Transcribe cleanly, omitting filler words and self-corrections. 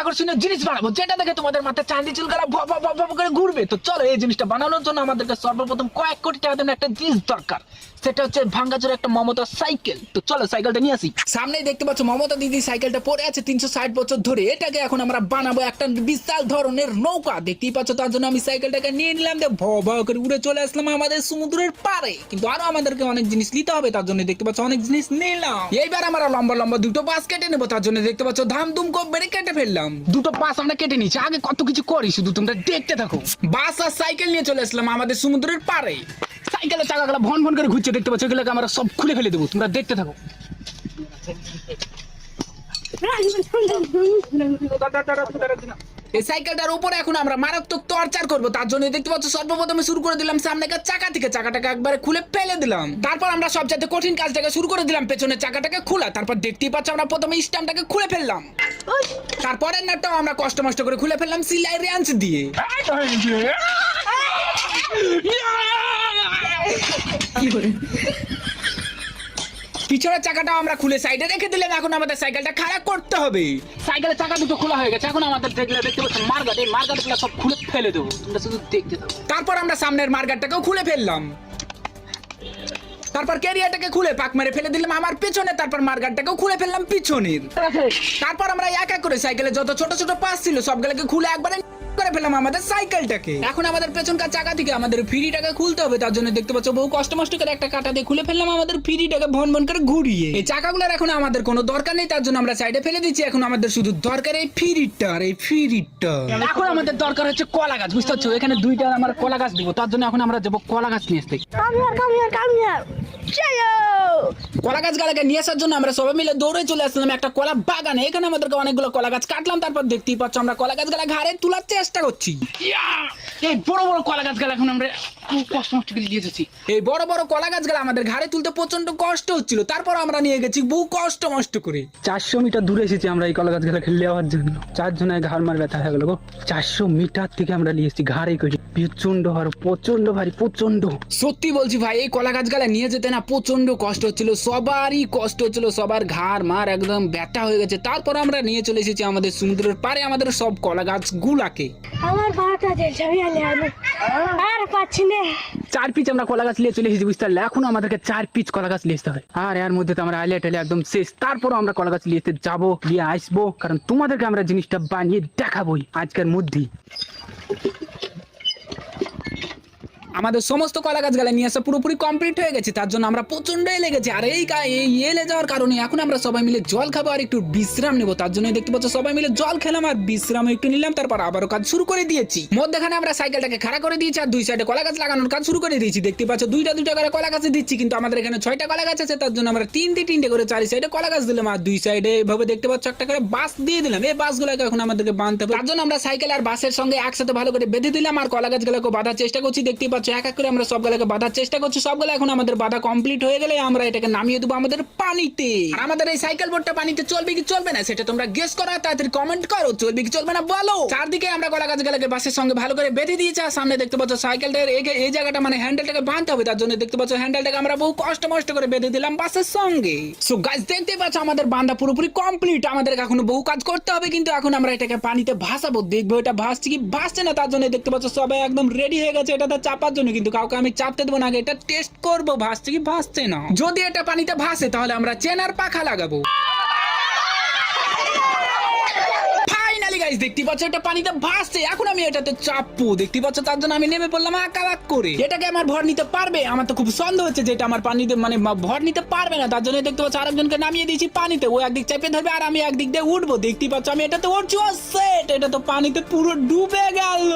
আকর্ষণীয় জিনিস বানাবো, যেটা দেখে তোমাদের মাথায় চাঁদি চুলকারা ভব ভব ভব করে ঘুরবে। তো চলো, এই জিনিসটা বানানোর জন্য আমাদেরকে সর্বপ্রথম কয়েক কোটি টাকা দেওয়ার একটা জিনিস দরকার, সেটা হচ্ছে ভাঙ্গাচোরা একটা মমতা সাইকেল। তো চলো সাইকেলটা নিয়ে আসি। সামনেই দেখতে পাচ্ছ মমতা দিদি সাইকেলটা পড়ে আছে 360 বছর ধরে। এটাকে এখন আমরা বানাবো একটা বিশাল ধরনের নৌকা। দেখতেই পাচ্ছ, তার জন্য আমি সাইকেলটাকে নিয়ে নিলাম, ভয় ভয় করে উড়ে চলে আসলাম আমাদের সমুদ্রের পাড়ে। কিন্তু আরো আমাদেরকে অনেক জিনিস নিতে হবে, তার জন্য দেখতে পাচ্ছ অনেক জিনিস নিলাম। এইবার আমরা লম্বা লম্বা দুটো বাস কেটে নেবো, তার জন্য দেখতে পাচ্ছ ধাম ধুম করে কেটে ফেললাম। দুটো বাস আমরা কেটে নিচ্ছি, আগে কত কিছু করি শুধু তোমরা দেখতে থাকো। বাস আর সাইকেল নিয়ে চলে আসলাম আমাদের সমুদ্রের পাড়ে। সাইকেলের চাকাগুলো ভন ভন করে ঘুরছে, দেখতে পাচ্ছ, এগুলোকে আমরা সব খুলে ফেলে দেবো, তোমরা দেখতে থাকো। এই সাইকেলটার উপরে এখন আমরা মারাত্মক টর্চার করবো, তার জন্য দেখতে পাচ্ছ সর্বপ্রথমে শুরু করে দিলাম সামনের চাকা থেকে, চাকাটাকে একবারে খুলে ফেলে দিলাম। তারপর আমরা সবচেয়ে কঠিন কাজটাকে শুরু করে দিলাম, পেছনের চাকাটাকে খোলা। তারপর দেখতেই পাচ্ছ আমরা প্রথমে স্ট্যান্ডটাকে খুলে ফেললাম, তারপরের নাটটাও আমরা কষ্ট মষ্ট করে খুলে ফেললাম সিলাই রেঞ্চ দিয়ে। পিছনের চাকাটাও আমরা খুলে সাইডে রেখে দিলাম। এখন আমাদের সাইকেলটা খারাপ করতে হবে। সাইকেলের চাকা দুটো খোলা হয়ে গেছে, এখন আমাদের দেখতে পাচ্ছ মার্গাট, এই মার্গাটগুলো সব খুলে ফেলে দেবো, তোমরা শুধু দেখতে থাকো। তারপর আমরা সামনের মার্গাটটাকেও খুলে ফেললাম, তারপর ক্যারিয়ারটাকে খুলে পাক মেরে ফেলে দিলাম আমার পেছনে, তারপর মার্গাটটাকেও খুলে ফেললাম পিছনের। তারপর আমরা এক এক করে সাইকেলে যত ছোট ছোট পাস ছিল সবগুলোকে খুলে একবারে করে ফেললাম আমাদের সাইকেলটাকে। এখন আমাদের পেছনকার চাকা থেকে আমাদের ফ্রিটাকে খুলতে হবে, তার জন্য দেখতে পাচ্ছ বহু কষ্ট মষ্ট করে একটা কাটা দিয়ে খুলে ফেললাম আমাদের ফ্রিটাকে ভন ভন করে ঘুরিয়ে। এই চাকাগুলোর এখন আমাদের কোনো দরকার নেই, তার জন্য আমরা সাইডে ফেলে দিচ্ছি। এখন আমাদের শুধু দরকার এই ফ্রিটার, এই ফ্রিটা। এখন আমাদের দরকার হচ্ছে কলা গাছ, বুঝতে পারছো, এখানে দুইটা আমরা কলা গাছ দিব, তার জন্য এখন আমরা যাবো কলা গাছ নিয়ে আসতে। কলা গাছ গালাকে নিয়ে আসার জন্য আমরা সবাই মিলে দৌড়ে চলে আসলাম একটা কলা বাগানে। এখানে আমাদেরকে অনেকগুলো কলা গাছ কাটলাম, তারপর দেখতেই পাচ্ছ আমরা কলা গাছ গালা ঘাড়ে তোলার চেষ্টা করছি। এই বড় বড় কলা গাছ গালা এখন আমরা কষ্ট মষ্ট করে দিয়ে এসেছি। এই বড় বড় কলা গাছ গালা আমাদের ঘাড়ে তুলতে প্রচন্ড কষ্ট হচ্ছিল, তারপর আমরা নিয়ে গেছি বহু কষ্ট মষ্ট করে। 400 মিটার দূরে এসেছি আমরা এই কলা গাছ গালা খেলে যাওয়ার জন্য। 4 জনের ঘাড় মার ব্যথা হয়ে গেল গো। 400 মিটার থেকে আমরা নিয়ে এসেছি ঘাড়ে করে। প্রচন্ড ভারী, প্রচন্ড ভারী, প্রচন্ড। সত্যি বলছি ভাই, এই কলা গাছ গালা নিয়ে যেতে না প্রচন্ড কষ্ট হচ্ছিল, সবারই কষ্ট হচ্ছিল, সবার ঘাড় মার একদম ব্যথা হয়ে গেছে। তারপর আমরা নিয়ে চলে এসেছি আমাদের সমুদ্রের পাড়ে আমাদের সব কলা গাছ গুলাকে। আমার ভাটা আর পাচ্ছি না। 4 পিস আমরা কলা গাছ নিয়ে চলে এসেছি, বুঝতে পারলে। এখন আমাদেরকে 4 পিস কলা গাছ নিয়ে আসতে হয়, আর এর মধ্যে তো আমরা আইলে টেলে একদম শেষ। তারপরও আমরা কলা গাছ নিয়ে যাবো, নিয়ে আসবো, কারণ তোমাদেরকে আমরা জিনিসটা বানিয়ে দেখাবোই আজকের মধ্যেই। আমাদের সমস্ত কলা গাছ গালা নিয়ে আসা পুরোপুরি কমপ্লিট হয়ে গেছে, তার জন্য আমরা প্রচন্ড এলে গেছি। আর এই এলে যাওয়ার কারণে এখন আমরা সবাই মিলে জল খাবো আর একটু বিশ্রাম নেবো, তার জন্য দেখতে পাচ্ছ সবাই মিলে জল খেলাম আর বিশ্রাম একটু নিলাম, তারপর আবারও কাজ শুরু করে দিয়েছি। মধ্যখানে আমরা সাইকেলটাকে খাড়া করে দিয়েছি আর দুই সাইডে কলা গাছ লাগানোর কাজ শুরু করে দিয়েছি। দেখতে পাচ্ছ দুইটা করে কলা গাছে দিচ্ছি, কিন্তু আমাদের এখানে 6টা কলা গাছ আছে, তার জন্য আমরা তিনটে করে 4 সাইডে কলা গাছ দিলাম আর 2 সাইডে এভাবে দেখতে পাচ্ছ একটা করে বাস দিয়ে দিলাম। এই বাসগুলোকে এখন আমাদেরকে বাঁধতে হবে, তার জন্য আমরা সাইকেল আর বাসের সঙ্গে একসাথে ভালো করে বেঁধে দিলাম আর কলা গাছগুলোকে বাঁধার চেষ্টা করছি। দেখতেই পাচ্ছ এক এক করে আমরা সবগুলোকে বাঁধার চেষ্টা করছি। সবগুলো এখন আমাদের বাঁধা কমপ্লিট হয়ে গেলে আমরা এটাকে নামিয়ে দেবো আমাদের পানিতে। আর আমাদের এই সাইকেল বোটটা পানিতে চলবে কি চলবে না সেটা তোমরা গেস করো, তাড়াতাড়ি কমেন্ট করো, চলবে কি চলবে না বলো। চারদিকে আমরা কলা গাছগুলোকে বাসের সঙ্গে ভালো করে বেঁধে দিয়েছি আর সামনে দেখতে পাচ্ছ সাইকেলটার এই জায়গাটা মানে হ্যান্ডেলটাকে বাঁধতে হবে, তার জন্য দেখতে পাচ্ছ হ্যান্ডেলটাকে আমরা বহু কষ্ট মষ্ট করে বেঁধে দিলাম বাসের সঙ্গে। সো গাইস, দেখতে পাচ্ছ আমাদের বাঁধা পুরোপুরি কমপ্লিট। আমাদের এখনো বহু কাজ করতে হবে, কিন্তু এখন আমরা এটাকে পানিতে ভাসাবো, দেখবো এটা ভাসছে কি ভাসছে না। তার জন্য দেখতে পাচ্ছ সবাই একদম রেডি হয়ে গেছে এটাতে চাপার জন্য, কিন্তু কাউকে আমি চাপতে দেবো না, এটা টেস্ট করবো ভাসছে কি ভাসছে না। যদি এটা পানিতে ভাসে তাহলে আমরা চেন আর পাখা লাগাবো। ফাইনালি গাইস, দেখতে পাচ্ছ এটা পানিতে ভাসছে, এখন আমি এটাতে চাপবো, দেখতে পাচ্ছ, তার জন্য আমি নেমে পড়লাম আকাবাক করে। এটাকে আমার ভর নিতে পারবে? আমার তো খুব সন্দেহ হচ্ছে যে এটা আমার পানিতে মানে ভর নিতে পারবে না, তার জন্য দেখতে পাচ্ছ আরেকজনকে নামিয়ে দিয়েছি পানিতে, ও একদিক চাপে ধরবে আর আমি একদিক দিয়ে উঠবো। দেখতে পাচ্ছ আমি এটাতে উঠছি, সেট, এটা তো পানিতে পুরো ডুবে গেল।